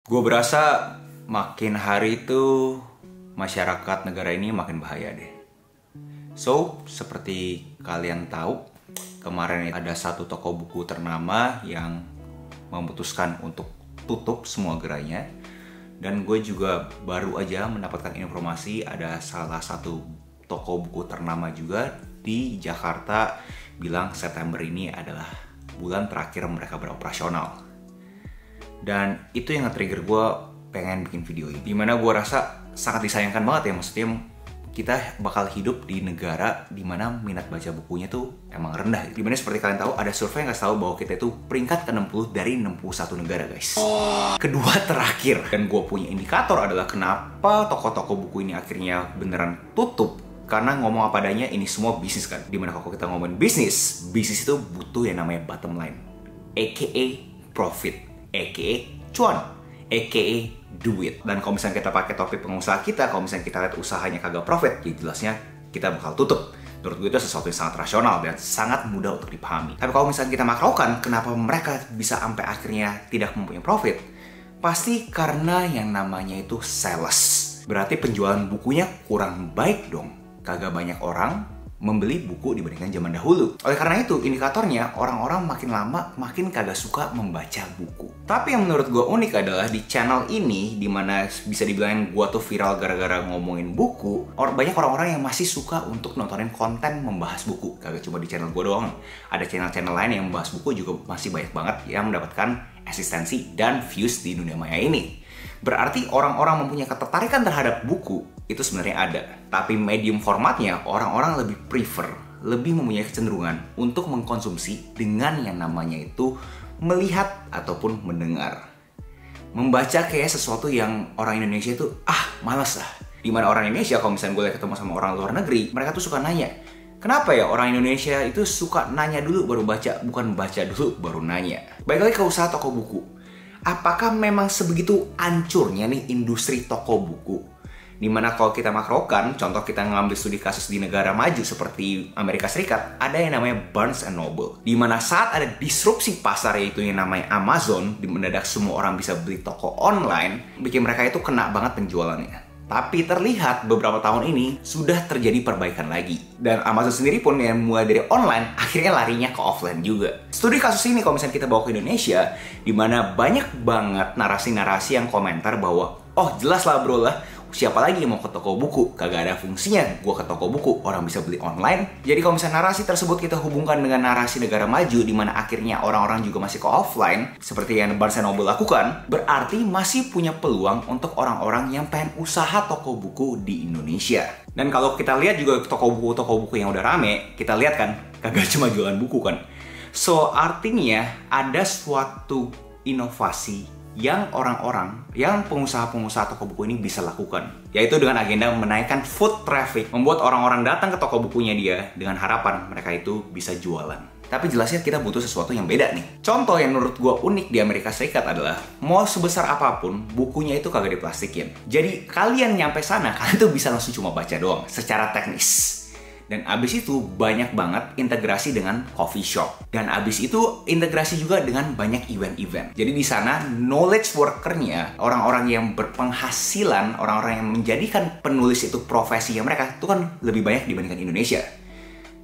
Gue berasa makin hari itu masyarakat negara ini makin bahaya deh. So, seperti kalian tahu, kemarin ada satu toko buku ternama yang memutuskan untuk tutup semua gerainya. Dan gue juga baru aja mendapatkan informasi ada salah satu toko buku ternama juga di Jakarta bilang September ini adalah bulan terakhir mereka beroperasional. Dan itu yang nge-trigger gue pengen bikin video ini, dimana gue rasa sangat disayangkan banget ya. Maksudnya kita bakal hidup di negara dimana minat baca bukunya tuh emang rendah. Dimana seperti kalian tahu, ada survei yang ngasih tahu bahwa kita itu peringkat ke-60 dari 61 negara guys. Kedua terakhir. Dan gue punya indikator adalah kenapa toko-toko buku ini akhirnya beneran tutup. Karena ngomong apa adanya, ini semua bisnis kan. Dimana kalau kita ngomongin bisnis itu butuh yang namanya bottom line, aka profit, aka cuan, aka duit. Dan kalau misalnya kita pakai topik pengusaha kita, kalau misalnya kita lihat usahanya kagak profit, ya jelasnya kita bakal tutup. Menurut gue itu sesuatu yang sangat rasional dan sangat mudah untuk dipahami. Tapi kalau misalnya kita makrokan, kenapa mereka bisa sampai akhirnya tidak mempunyai profit? Pasti karena yang namanya itu sales. Berarti penjualan bukunya kurang baik dong. Kagak banyak orang membeli buku dibandingkan zaman dahulu. Oleh karena itu, indikatornya orang-orang makin lama makin kagak suka membaca buku. Tapi yang menurut gue unik adalah di channel ini, dimana bisa dibilang gue tuh viral gara-gara ngomongin buku, banyak orang-orang yang masih suka untuk nontonin konten membahas buku. Kagak cuma di channel gue doang. Ada channel-channel lain yang membahas buku juga masih banyak banget yang mendapatkan eksistensi dan views di dunia maya ini. Berarti orang-orang mempunyai ketertarikan terhadap buku itu sebenarnya ada. Tapi medium formatnya orang-orang lebih prefer, lebih mempunyai kecenderungan untuk mengkonsumsi dengan yang namanya itu melihat ataupun mendengar. Membaca kayak sesuatu yang orang Indonesia itu malas. Dimana orang Indonesia kalau misalnya gue ketemu sama orang luar negeri, mereka tuh suka nanya, kenapa ya orang Indonesia itu suka nanya dulu baru baca, bukan baca dulu baru nanya. Baik lagi ke usaha toko buku. Apakah memang sebegitu hancurnya nih industri toko buku? Dimana kalau kita makrokan, contoh kita ngambil studi kasus di negara maju seperti Amerika Serikat, ada yang namanya Barnes & Noble. Dimana saat ada disrupsi pasar, yaitu yang namanya Amazon, di mendadak semua orang bisa beli toko online, bikin mereka itu kena banget penjualannya. Tapi terlihat beberapa tahun ini sudah terjadi perbaikan lagi. Dan Amazon sendiri pun yang mulai dari online, akhirnya larinya ke offline juga. Studi kasus ini kalau misalnya kita bawa ke Indonesia, dimana banyak banget narasi-narasi yang komentar bahwa, oh jelas lah bro lah, siapa lagi yang mau ke toko buku? Kagak ada fungsinya gue ke toko buku, orang bisa beli online. Jadi kalau misalnya narasi tersebut kita hubungkan dengan narasi negara maju, di mana akhirnya orang-orang juga masih ke offline, seperti yang Barnes & Noble lakukan, berarti masih punya peluang untuk orang-orang yang pengen usaha toko buku di Indonesia. Dan kalau kita lihat juga toko buku yang udah rame, kita lihat kan, kagak cuma jualan buku kan. So artinya ada suatu inovasi yang pengusaha-pengusaha toko buku ini bisa lakukan, yaitu dengan agenda menaikkan foot traffic, membuat orang-orang datang ke toko bukunya dia dengan harapan mereka itu bisa jualan. Tapi jelasnya kita butuh sesuatu yang beda nih. Contoh yang menurut gue unik di Amerika Serikat adalah mau sebesar apapun bukunya itu kagak diplastikin. Jadi kalian nyampe sana, kalian tuh bisa langsung cuma baca doang secara teknis. Dan abis itu banyak banget integrasi dengan coffee shop. Dan abis itu integrasi juga dengan banyak event-event. Jadi di sana knowledge workernya, orang-orang yang berpenghasilan, orang-orang yang menjadikan penulis itu profesinya mereka, itu kan lebih banyak dibandingkan Indonesia.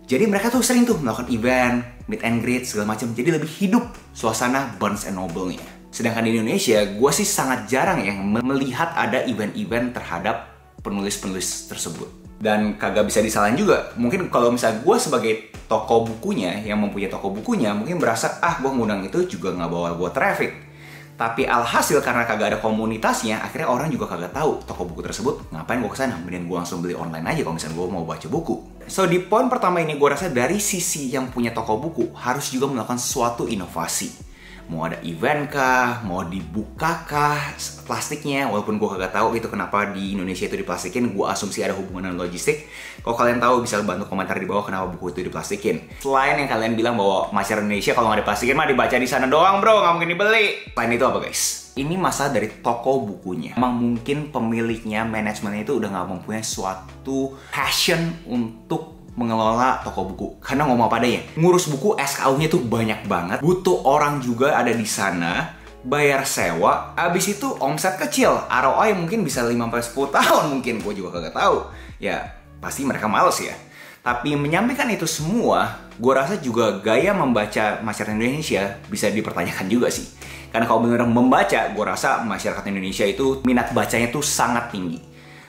Jadi mereka tuh sering tuh melakukan event, meet and greet, segala macam. Jadi lebih hidup suasana Barnes & Noble-nya. Sedangkan di Indonesia, gue sih sangat jarang yang melihat ada event-event terhadap penulis-penulis tersebut. Dan kagak bisa disalahin juga. Mungkin kalau misalnya gue sebagai toko bukunya, yang mempunyai toko bukunya, mungkin berasa, gue ngundang itu juga nggak bawa gue traffic. Tapi alhasil karena kagak ada komunitasnya, akhirnya orang juga kagak tahu toko buku tersebut. Ngapain gue kesana? Mending gue langsung beli online aja kalau misalnya gue mau baca buku. So di poin pertama ini gue rasa dari sisi yang punya toko buku harus juga melakukan suatu inovasi. Mau ada event kah, mau dibuka kah plastiknya, walaupun gue kagak tahu itu kenapa di Indonesia itu diplastikin. Gue asumsi ada hubungan dengan logistik. Kalau kalian tahu bisa bantu komentar di bawah kenapa buku itu diplastikin. Selain yang kalian bilang bahwa masyarakat Indonesia kalau nggak diplastikin mah dibaca di sana doang bro, nggak mungkin dibeli. Selain itu apa guys? Ini masalah dari toko bukunya. Emang mungkin pemiliknya, manajemennya itu udah nggak mempunyai suatu passion untuk mengelola toko buku. Karena ngomong apa adanya, ngurus buku SKU-nya tuh banyak banget. Butuh orang juga ada di sana bayar sewa, abis itu omset kecil, ROI mungkin bisa 5-10 tahun mungkin, gue juga kagak tahu. Ya, pasti mereka males ya. Tapi menyampaikan itu semua, gue rasa juga gaya membaca masyarakat Indonesia bisa dipertanyakan juga sih. Karena kalau benar membaca, gue rasa masyarakat Indonesia itu minat bacanya tuh sangat tinggi.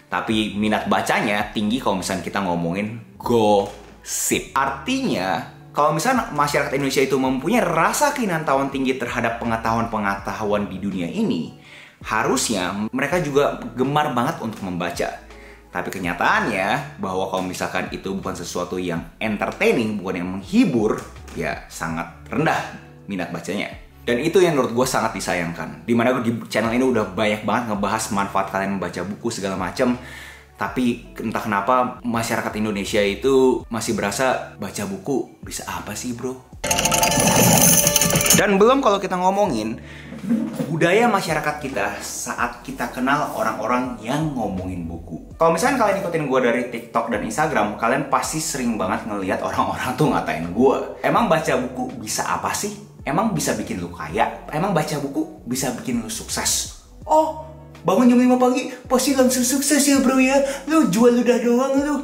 Tapi minat bacanya tinggi kalau misalnya kita ngomongin gosip. Artinya, kalau misalnya masyarakat Indonesia itu mempunyai rasa keingintahuan tinggi terhadap pengetahuan di dunia ini, harusnya mereka juga gemar banget untuk membaca. Tapi kenyataannya bahwa kalau misalkan itu bukan sesuatu yang entertaining, bukan yang menghibur, ya sangat rendah minat bacanya. Dan itu yang menurut gue sangat disayangkan. Dimana gue di channel ini udah banyak banget ngebahas manfaat kalian membaca buku segala macam. Tapi entah kenapa masyarakat Indonesia itu masih berasa baca buku bisa apa sih bro? Dan belum kalau kita ngomongin budaya masyarakat kita saat kita kenal orang-orang yang ngomongin buku. Kalau misalnya kalian ikutin gue dari TikTok dan Instagram, kalian pasti sering banget ngelihat orang-orang tuh ngatain gue. Emang baca buku bisa apa sih? Emang bisa bikin lu kaya? Emang baca buku bisa bikin lu sukses? Oh, bangun jam 5 pagi pasti langsung sukses ya bro ya. Lu jual ludah doang lu.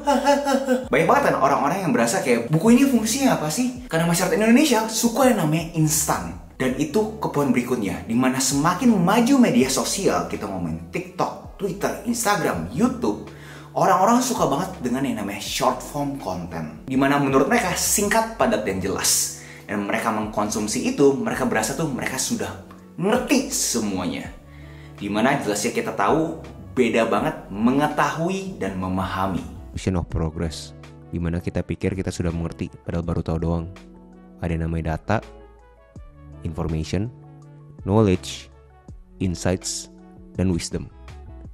Banyak banget kan orang-orang yang berasa kayak buku ini fungsinya apa sih? Karena masyarakat Indonesia suka yang namanya instan. Dan itu ke poin berikutnya, dimana semakin maju media sosial, kita ngomongin TikTok, Twitter, Instagram, YouTube, orang-orang suka banget dengan yang namanya short form content. Dimana menurut mereka singkat, padat, dan jelas. Dan mereka mengkonsumsi itu, mereka berasa tuh mereka sudah ngerti semuanya. Dimana jelasnya kita tahu beda banget mengetahui dan memahami. Vision of progress, dimana kita pikir kita sudah mengerti padahal baru tahu doang. Ada yang namanya data, information, knowledge, insights, dan wisdom.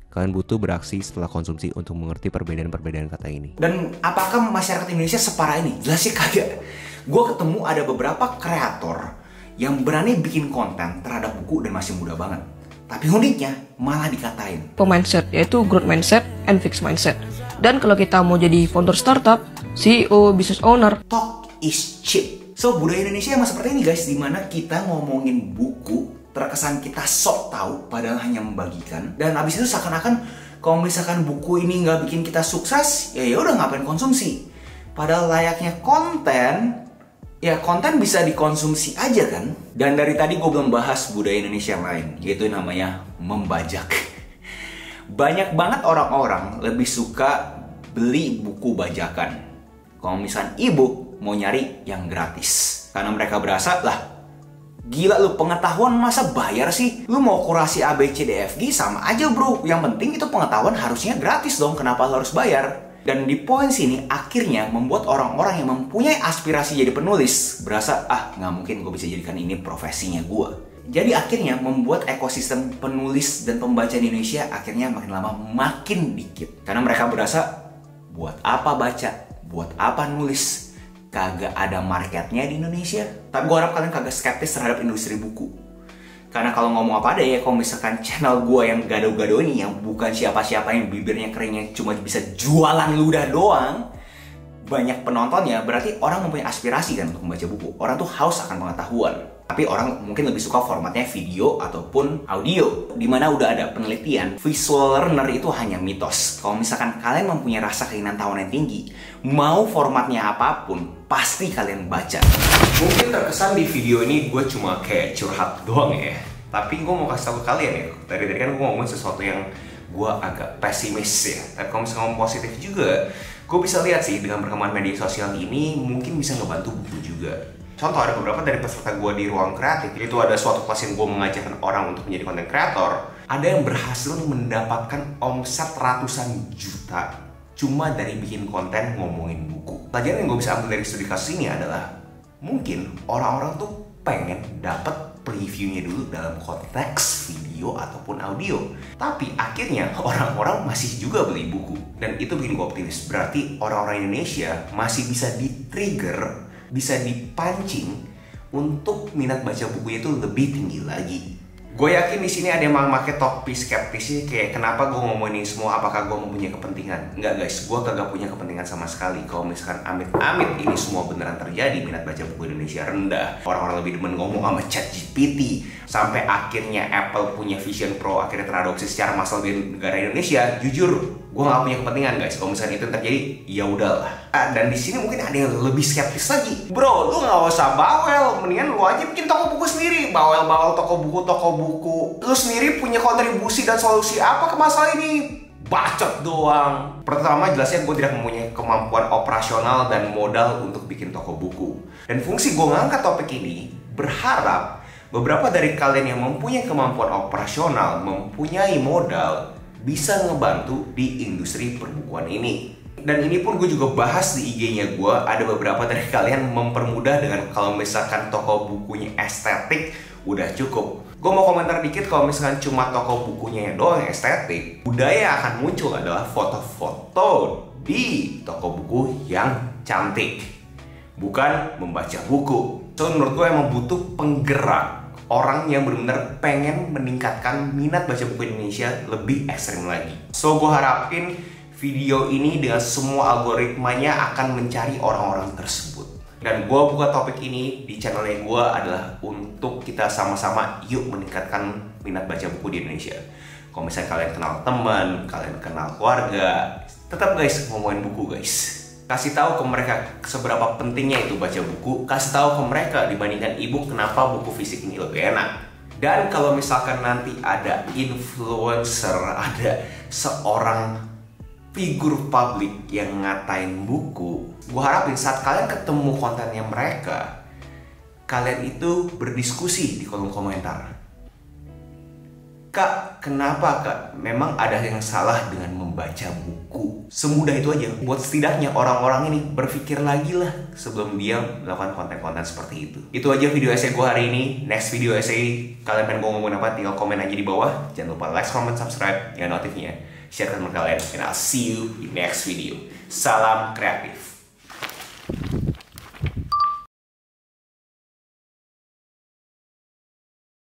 Kalian butuh beraksi setelah konsumsi untuk mengerti perbedaan-perbedaan kata ini. Dan apakah masyarakat Indonesia separah ini? Jelasnya kagak. Gue ketemu ada beberapa kreator yang berani bikin konten terhadap buku dan masih muda banget. Tapi uniknya malah dikatain mindset, yaitu growth mindset and fixed mindset. Dan kalau kita mau jadi founder startup, CEO, business owner, talk is cheap. So budaya Indonesia emang seperti ini guys, dimana kita ngomongin buku terkesan kita sok tahu padahal hanya membagikan. Dan abis itu seakan-akan kalau misalkan buku ini nggak bikin kita sukses, ya udah ngapain konsumsi. Padahal layaknya konten, ya konten bisa dikonsumsi aja kan. Dan dari tadi gue belum bahas budaya Indonesia yang lain, yaitu namanya membajak. Banyak banget orang-orang lebih suka beli buku bajakan. Kalau misalnya ebook, mau nyari yang gratis. Karena mereka berasa, lah gila lu pengetahuan masa bayar sih? Lu mau kurasi ABCDFG sama aja bro. Yang penting itu pengetahuan harusnya gratis dong, kenapa lu harus bayar? Dan di poin sini akhirnya membuat orang-orang yang mempunyai aspirasi jadi penulis berasa, nggak mungkin gue bisa jadikan ini profesinya gue. Jadi akhirnya membuat ekosistem penulis dan pembaca di Indonesia akhirnya makin lama makin dikit. Karena mereka berasa, buat apa baca? Buat apa nulis? Kagak ada marketnya di Indonesia. Tapi gue harap kalian kagak skeptis terhadap industri buku. Karena kalau ngomong apa ada ya, kalau misalkan channel gue yang gado-gado ini, yang bukan siapa-siapa, yang bibirnya keringnya cuma bisa jualan ludah doang, banyak penontonnya, berarti orang mempunyai aspirasi kan untuk membaca buku. Orang tuh haus akan pengetahuan. Tapi orang mungkin lebih suka formatnya video ataupun audio. Dimana udah ada penelitian, visual learner itu hanya mitos. Kalau misalkan kalian mempunyai rasa keingintahuan yang tinggi, mau formatnya apapun, pasti kalian baca. Mungkin terkesan di video ini gue cuma kayak curhat doang ya. Tapi gue mau kasih tahu ke kalian ya, tadi kan gue ngomongin sesuatu yang gue agak pesimis ya. Tapi kalau misalnya ngomong positif juga, gue bisa lihat sih dengan perkembangan media sosial ini mungkin bisa ngebantu buku juga. Contoh ada beberapa dari peserta gue di ruang kreatif, itu ada suatu kelas yang gue mengajarkan orang untuk menjadi konten kreator. Ada yang berhasil mendapatkan omset ratusan juta cuma dari bikin konten ngomongin buku. Pelajaran yang gue bisa ambil dari studi kasus ini adalah mungkin orang-orang tuh pengen dapat previewnya dulu dalam konteks video ataupun audio. Tapi akhirnya orang-orang masih juga beli buku. Dan itu bikin gue optimis. Berarti orang-orang Indonesia masih bisa di-trigger, bisa dipancing untuk minat baca bukunya itu lebih tinggi lagi. Gue yakin di sini ada yang pakai topi skeptis sih, kayak kenapa gue ngomongin semua, apakah gue mempunyai kepentingan? Enggak guys, gue kagak punya kepentingan sama sekali. Kalau misalkan amit-amit ini semua beneran terjadi, minat baca buku Indonesia rendah, orang-orang lebih demen ngomong sama ChatGPT, sampai akhirnya Apple punya Vision Pro akhirnya teradopsi secara massal di negara Indonesia, jujur gue nggak punya kepentingan guys. Kalau misalnya itu terjadi, ya udahlah. Dan di sini mungkin ada yang lebih skeptis lagi. Bro, lu nggak usah bawel, mendingan lu aja bikin toko buku sendiri. Bawel-bawel toko buku. Lu sendiri punya kontribusi dan solusi apa ke masalah ini? Bacot doang. Pertama, jelasnya gue tidak mempunyai kemampuan operasional dan modal untuk bikin toko buku. Dan fungsi gue ngangkat topik ini berharap beberapa dari kalian yang mempunyai kemampuan operasional, mempunyai modal, bisa ngebantu di industri perbukuan ini. Dan ini pun gue juga bahas di IG-nya gue. Ada beberapa dari kalian mempermudah dengan kalau misalkan toko bukunya estetik, udah cukup. Gue mau komentar dikit, kalau misalkan cuma toko bukunya yang doang yang estetik, budaya akan muncul adalah foto-foto di toko buku yang cantik, bukan membaca buku. So menurut gue emang butuh penggerak, orang yang benar-benar pengen meningkatkan minat baca buku Indonesia lebih ekstrim lagi. So gue harapin video ini dengan semua algoritmanya akan mencari orang-orang tersebut. Dan gue buka topik ini di channelnya gue adalah untuk kita sama-sama yuk meningkatkan minat baca buku di Indonesia. Kalau misalnya kalian kenal teman, kalian kenal keluarga, tetap guys ngomongin buku guys. Kasih tahu ke mereka seberapa pentingnya itu baca buku. Kasih tahu ke mereka dibandingkan e-book kenapa buku fisik ini lebih enak. Dan kalau misalkan nanti ada influencer, ada seorang figur publik yang ngatain buku, gue harapin saat kalian ketemu kontennya mereka, kalian itu berdiskusi di kolom komentar. Kak, kenapa kak? Memang ada yang salah dengan membaca buku? Semudah itu aja. Buat setidaknya orang-orang ini berpikir lagi lah sebelum dia melakukan konten-konten seperti itu. Itu aja video essay gue hari ini. Next video essay, kalian pengen gue ngomongin apa? Tinggal komen aja di bawah. Jangan lupa like, comment, subscribe, nyalain notifnya. Share ke teman kalian. And I'll see you in next video. Salam kreatif.